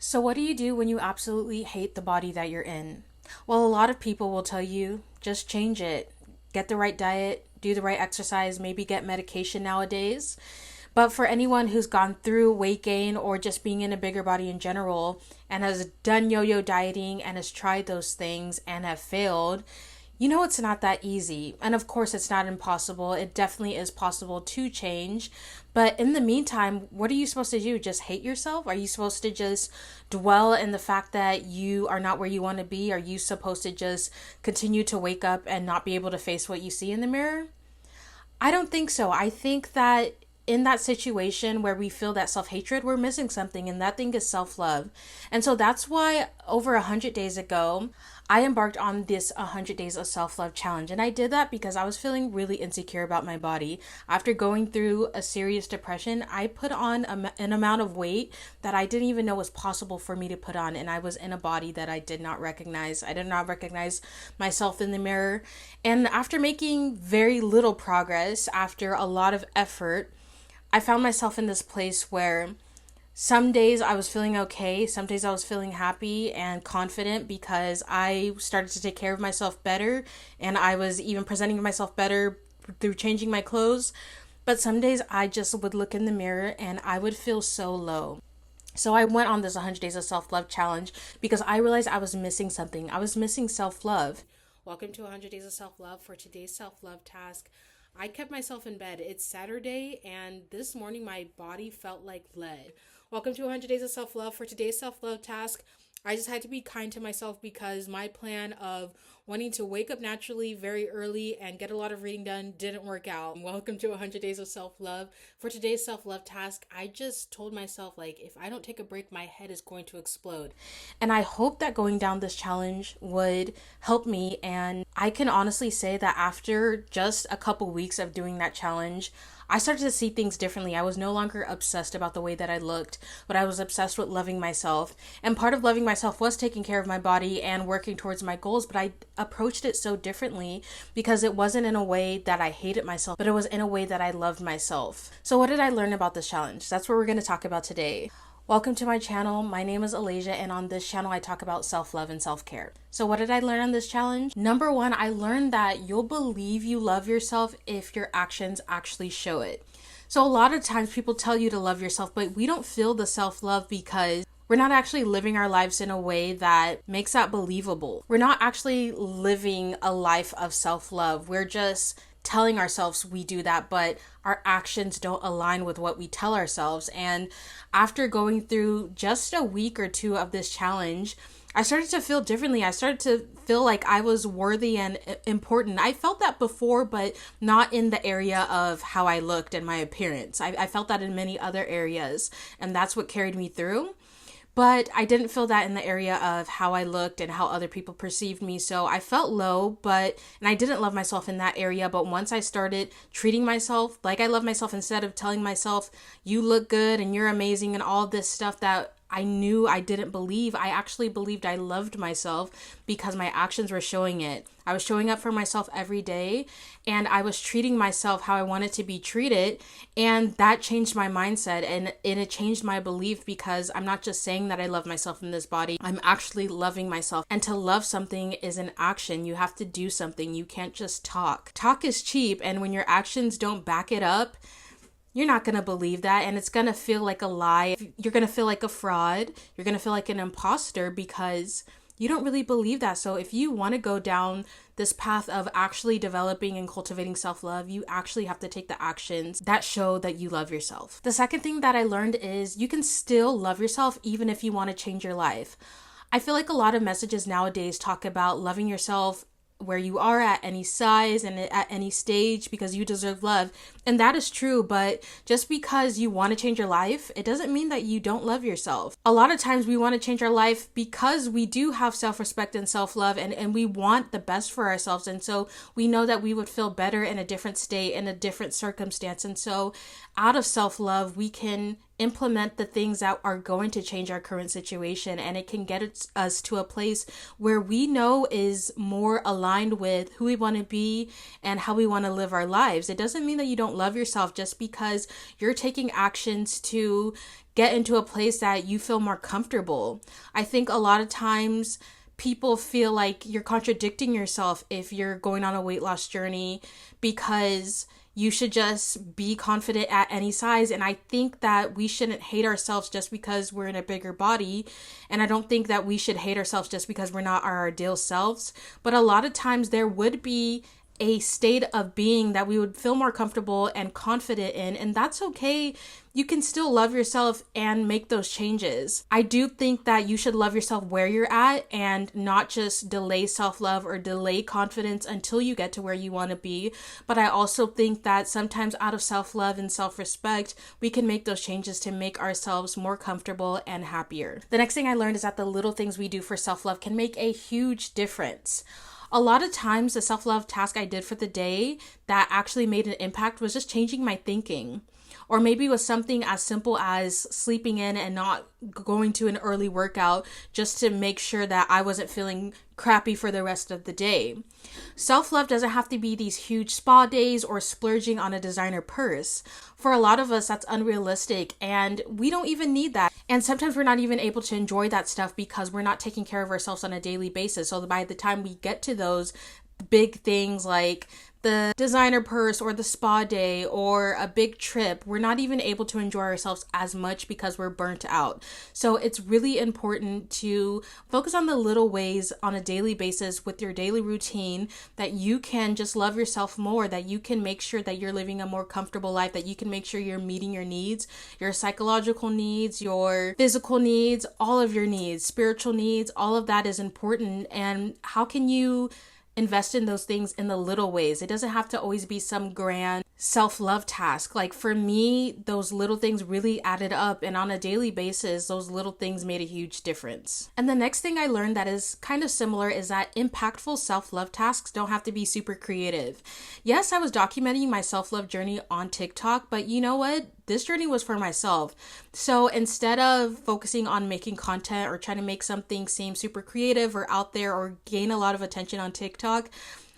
So, what do you do when you absolutely hate the body that you're in? Well, a lot of people will tell you just change it, get the right diet, do the right exercise, maybe get medication nowadays. But for anyone who's gone through weight gain or just being in a bigger body in general and has done yo yo dieting and has tried those things and have failed, you know it's not that easy. And of course, it's not impossible. It definitely is possible to change. But in the meantime, what are you supposed to do? Just hate yourself? Are you supposed to just dwell in the fact that you are not where you want to be? Are you supposed to just continue to wake up and not be able to face what you see in the mirror? I don't think so. I think that in that situation where we feel that self hatred, we're missing something, and that thing is self love. And so that's why over 100 days ago, I embarked on this 100 days of self love challenge. And I did that because I was feeling really insecure about my body. After going through a serious depression, I put on an amount of weight that I didn't even know was possible for me to put on. And I was in a body that I did not recognize. I did not recognize myself in the mirror. And after making very little progress, after a lot of effort, I found myself in this place where some days I was feeling okay, some days I was feeling happy and confident because I started to take care of myself better and I was even presenting myself better through changing my clothes. But some days I just would look in the mirror and I would feel so low. So I went on this 100 days of self-love challenge because I realized I was missing something. I was missing self-love. Welcome to 100 days of self-love. For today's self-love task, I kept myself in bed. It's Saturday, and this morning my body felt like lead. Welcome to 100 Days of Self-Love. For today's self-love task, I just had to be kind to myself because my plan of wanting to wake up naturally very early and get a lot of reading done didn't work out. Welcome to 100 Days of Self-Love. For today's self-love task, I just told myself, like, if I don't take a break, my head is going to explode. And I hope that going down this challenge would help me. And I can honestly say that after just a couple weeks of doing that challenge, I started to see things differently. I was no longer obsessed about the way that I looked, but I was obsessed with loving myself. And part of loving myself was taking care of my body and working towards my goals, but I approached it so differently because it wasn't in a way that I hated myself, but it was in a way that I loved myself. So what did I learn about this challenge? That's what we're going to talk about today. Welcome to my channel. My name is Alasia, and on this channel I talk about self-love and self-care. So what did I learn on this challenge? Number one, I learned that you'll believe you love yourself if your actions actually show it. So a lot of times people tell you to love yourself, but we don't feel the self-love because we're not actually living our lives in a way that makes that believable. We're not actually living a life of self-love. We're just telling ourselves we do that, but our actions don't align with what we tell ourselves. And after going through just a week or two of this challenge, I started to feel differently. I started to feel like I was worthy and important. I felt that before, but not in the area of how I looked and my appearance. I felt that in many other areas, and that's what carried me through. But I didn't feel that in the area of how I looked and how other people perceived me. So I felt low, and I didn't love myself in that area. But once I started treating myself like I love myself, instead of telling myself, you look good and you're amazing and all this stuff that I knew I didn't believe, I actually believed I loved myself because my actions were showing it. I was showing up for myself every day and I was treating myself how I wanted to be treated. And that changed my mindset and it changed my belief because I'm not just saying that I love myself in this body. I'm actually loving myself. And to love something is an action. You have to do something. You can't just talk. Talk is cheap. And when your actions don't back it up, you're not going to believe that, and it's going to feel like a lie. You're going to feel like a fraud. You're going to feel like an imposter because you don't really believe that. So if you want to go down this path of actually developing and cultivating self-love, you actually have to take the actions that show that you love yourself. The second thing that I learned is you can still love yourself even if you want to change your life. I feel like a lot of messages nowadays talk about loving yourself where you are at any size and at any stage because you deserve love. And that is true, but just because you want to change your life, it doesn't mean that you don't love yourself. A lot of times we want to change our life because we do have self-respect and self-love and we want the best for ourselves. And so we know that we would feel better in a different state, in a different circumstance. And so out of self-love, we can implement the things that are going to change our current situation, and it can get us to a place where we know is more aligned with who we want to be and how we want to live our lives. It doesn't mean that you don't love yourself just because you're taking actions to get into a place that you feel more comfortable. I think a lot of times people feel like you're contradicting yourself if you're going on a weight loss journey, because you should just be confident at any size. And I think that we shouldn't hate ourselves just because we're in a bigger body. And I don't think that we should hate ourselves just because we're not our ideal selves. But a lot of times there would be a state of being that we would feel more comfortable and confident in, and that's okay. You can still love yourself and make those changes. I do think that you should love yourself where you're at and not just delay self-love or delay confidence until you get to where you want to be. But I also think that sometimes out of self-love and self-respect, we can make those changes to make ourselves more comfortable and happier. The next thing I learned is that the little things we do for self-love can make a huge difference. A lot of times the self-love task I did for the day that actually made an impact was just changing my thinking. Or maybe it was something as simple as sleeping in and not going to an early workout just to make sure that I wasn't feeling crappy for the rest of the day. Self-love doesn't have to be these huge spa days or splurging on a designer purse. For a lot of us, that's unrealistic, and we don't even need that. And sometimes we're not even able to enjoy that stuff because we're not taking care of ourselves on a daily basis. So by the time we get to those big things like the designer purse or the spa day or a big trip, we're not even able to enjoy ourselves as much because we're burnt out. So it's really important to focus on the little ways on a daily basis with your daily routine that you can just love yourself more, that you can make sure that you're living a more comfortable life, that you can make sure you're meeting your needs, your psychological needs, your physical needs, all of your needs, spiritual needs, all of that is important. And how can you invest in those things in the little ways? It doesn't have to always be some grand self-love task. Like for me, those little things really added up, and on a daily basis, those little things made a huge difference. And the next thing I learned that is kind of similar is that impactful self-love tasks don't have to be super creative. Yes, I was documenting my self-love journey on TikTok, but you know what? This journey was for myself. So instead of focusing on making content or trying to make something seem super creative or out there or gain a lot of attention on TikTok,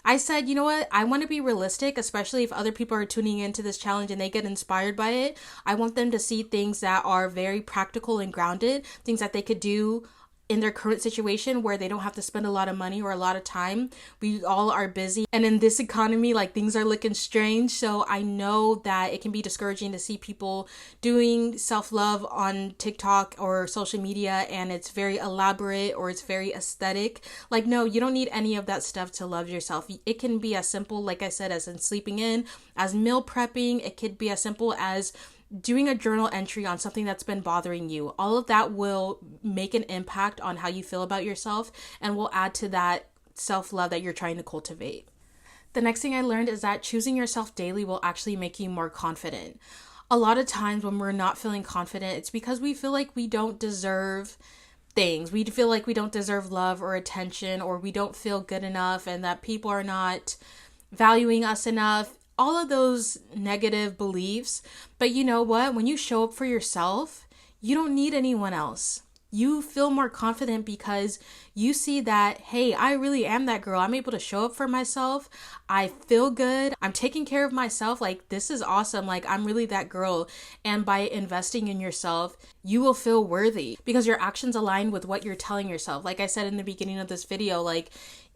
I said, you know what? I want to be realistic, especially if other people are tuning into this challenge and they get inspired by it. I want them to see things that are very practical and grounded, things that they could do in their current situation where they don't have to spend a lot of money or a lot of time. We all are busy, and in this economy, like, things are looking strange. So I know that it can be discouraging to see people doing self-love on TikTok or social media and it's very elaborate or it's very aesthetic. Like, no, you don't need any of that stuff to love yourself. It can be as simple, like I said, as in sleeping in, as meal prepping. It could be as simple as doing a journal entry on something that's been bothering you. All of that will make an impact on how you feel about yourself and will add to that self-love that you're trying to cultivate. The next thing I learned is that choosing yourself daily will actually make you more confident. A lot of times when we're not feeling confident, it's because we feel like we don't deserve things. We feel like we don't deserve love or attention, or we don't feel good enough, and that people are not valuing us enough. All of those negative beliefs. But you know what? When you show up for yourself, you don't need anyone else. You feel more confident because you see that, hey, I really am that girl. I'm able to show up for myself. I feel good. I'm taking care of myself. Like, this is awesome. Like, I'm really that girl. And by investing in yourself, you will feel worthy because your actions align with what you're telling yourself. Like I said in the beginning of this video, like,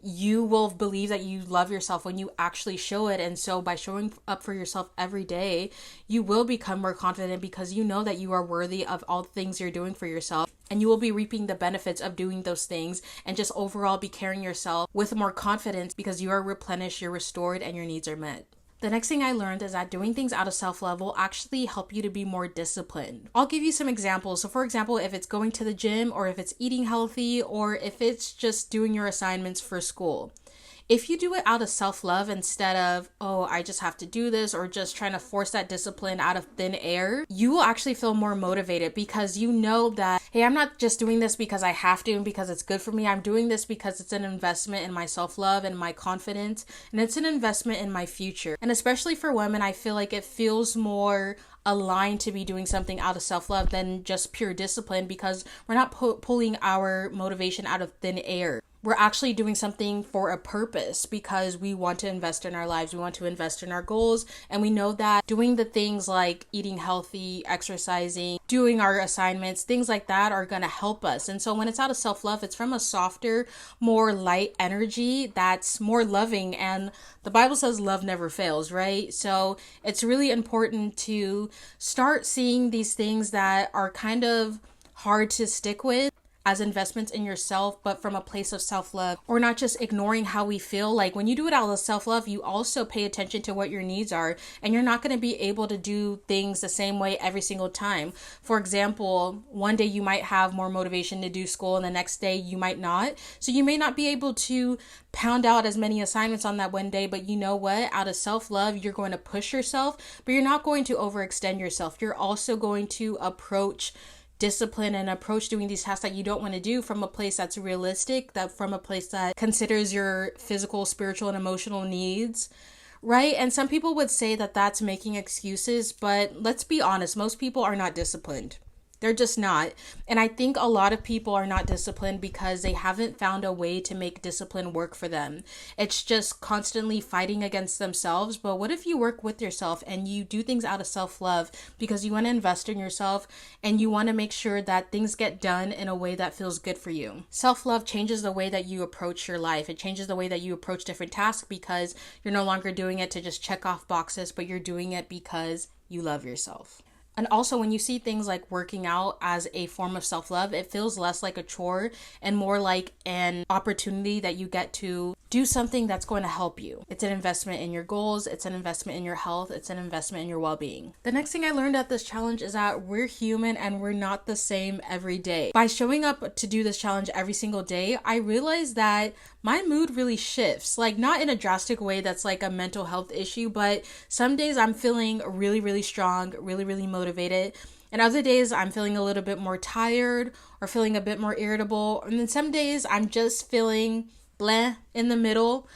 you will believe that you love yourself when you actually show it. And so by showing up for yourself every day, you will become more confident because you know that you are worthy of all the things you're doing for yourself. And you will be reaping the benefits of doing those things and just overall be carrying yourself with more confidence because you are replenished, you're restored, and your needs are met. The next thing I learned is that doing things out of self-love will actually help you to be more disciplined. I'll give you some examples. So for example, if it's going to the gym, or if it's eating healthy, or if it's just doing your assignments for school. If you do it out of self-love instead of, oh, I just have to do this, or just trying to force that discipline out of thin air, you will actually feel more motivated because you know that, hey, I'm not just doing this because I have to and because it's good for me. I'm doing this because it's an investment in my self-love and my confidence, and it's an investment in my future. And especially for women, I feel like it feels more aligned to be doing something out of self-love than just pure discipline, because we're not pulling our motivation out of thin air. We're actually doing something for a purpose because we want to invest in our lives. We want to invest in our goals. And we know that doing the things like eating healthy, exercising, doing our assignments, things like that are going to help us. And so when it's out of self-love, it's from a softer, more light energy that's more loving. And the Bible says love never fails, right? So it's really important to start seeing these things that are kind of hard to stick with as investments in yourself, but from a place of self-love, or not just ignoring how we feel. Like when you do it out of self-love, you also pay attention to what your needs are, and you're not going to be able to do things the same way every single time. For example, one day you might have more motivation to do school and the next day you might not. So you may not be able to pound out as many assignments on that one day, but you know what? Out of self-love, you're going to push yourself, but you're not going to overextend yourself. You're also going to approach discipline and approach doing these tasks that you don't want to do from a place that's realistic, that from a place that considers your physical, spiritual, and emotional needs, right? And some people would say that that's making excuses, but let's be honest, most people are not disciplined. They're just not. And I think a lot of people are not disciplined because they haven't found a way to make discipline work for them. It's just constantly fighting against themselves. But what if you work with yourself and you do things out of self-love because you want to invest in yourself and you want to make sure that things get done in a way that feels good for you? Self-love changes the way that you approach your life. It changes the way that you approach different tasks because you're no longer doing it to just check off boxes, but you're doing it because you love yourself. And also, when you see things like working out as a form of self-love, it feels less like a chore and more like an opportunity that you get to do something that's going to help you. It's an investment in your goals. It's an investment in your health. It's an investment in your well-being. The next thing I learned at this challenge is that we're human and we're not the same every day. By showing up to do this challenge every single day, I realized that my mood really shifts, like not in a drastic way that's like a mental health issue, but some days I'm feeling really, really strong, really, really motivated. And other days I'm feeling a little bit more tired or feeling a bit more irritable. And then some days I'm just feeling bleh in the middle.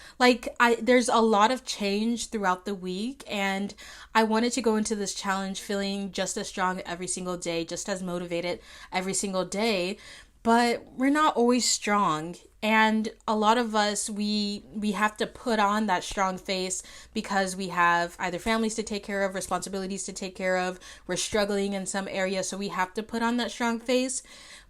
There's a lot of change throughout the week, and I wanted to go into this challenge feeling just as strong every single day, just as motivated every single day. But we're not always strong. And a lot of us, we have to put on that strong face because we have either families to take care of, responsibilities to take care of, we're struggling in some area, so we have to put on that strong face.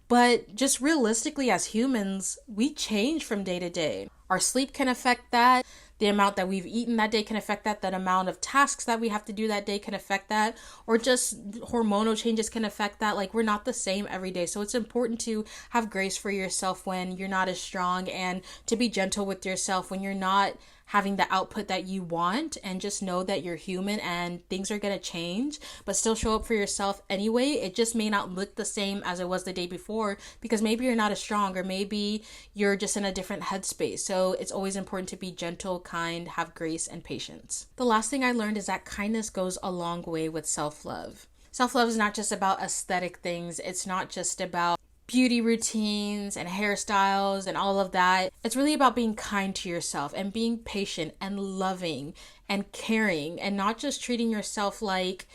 But just realistically, as humans, we change from day to day. Our sleep can affect that. The amount that we've eaten that day can affect that. That amount of tasks that we have to do that day can affect that. Or just hormonal changes can affect that. Like, we're not the same every day. So it's important to have grace for yourself when you're not as strong, and to be gentle with yourself when you're not having the output that you want, and just know that you're human and things are going to change, but still show up for yourself anyway. It just may not look the same as it was the day before because maybe you're not as strong, or maybe you're just in a different headspace. So it's always important to be gentle, kind, have grace and patience. The last thing I learned is that kindness goes a long way with self-love. Self-love is not just about aesthetic things. It's not just about beauty routines and hairstyles and all of that. It's really about being kind to yourself and being patient and loving and caring, and not just treating yourself like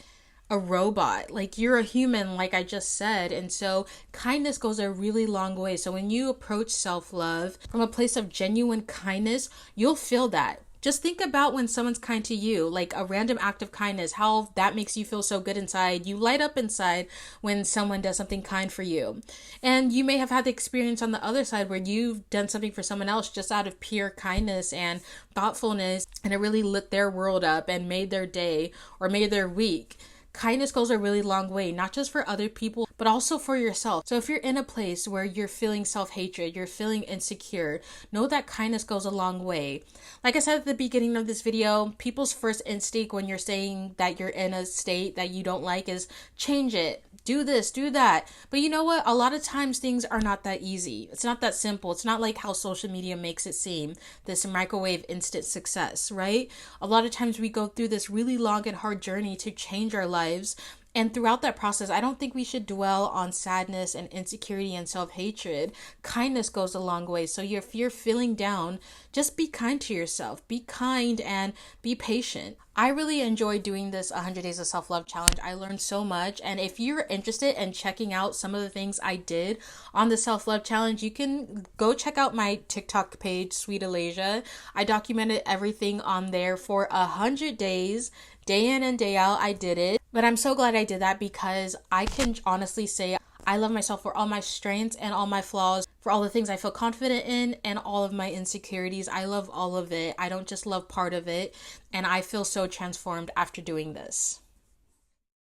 a robot. Like, you're a human, like I just said. And so kindness goes a really long way. So when you approach self-love from a place of genuine kindness, you'll feel that. Just think about when someone's kind to you, like a random act of kindness, how that makes you feel so good inside. You light up inside when someone does something kind for you. And you may have had the experience on the other side where you've done something for someone else just out of pure kindness and thoughtfulness, and it really lit their world up and made their day or made their week. Kindness goes a really long way, not just for other people, but also for yourself. So if you're in a place where you're feeling self-hatred, you're feeling insecure, know that kindness goes a long way. Like I said at the beginning of this video, people's first instinct when you're saying that you're in a state that you don't like is change it. Do this, do that. But you know what? A lot of times things are not that easy. It's not that simple. It's not like how social media makes it seem, this microwave instant success, right? A lot of times we go through this really long and hard journey to change our lives. And throughout that process, I don't think we should dwell on sadness and insecurity and self hatred. Kindness goes a long way. So if you're feeling down, just be kind to yourself. Be kind and be patient. I really enjoy doing this 100 Days of Self Love Challenge. I learned so much. And if you're interested in checking out some of the things I did on the Self Love Challenge, you can go check out my TikTok page, Sweet Alasia. I documented everything on there for 100 days. Day in and day out, I did it. But I'm so glad I did that because I can honestly say I love myself for all my strengths and all my flaws, for all the things I feel confident in and all of my insecurities. I love all of it. I don't just love part of it. And I feel so transformed after doing this.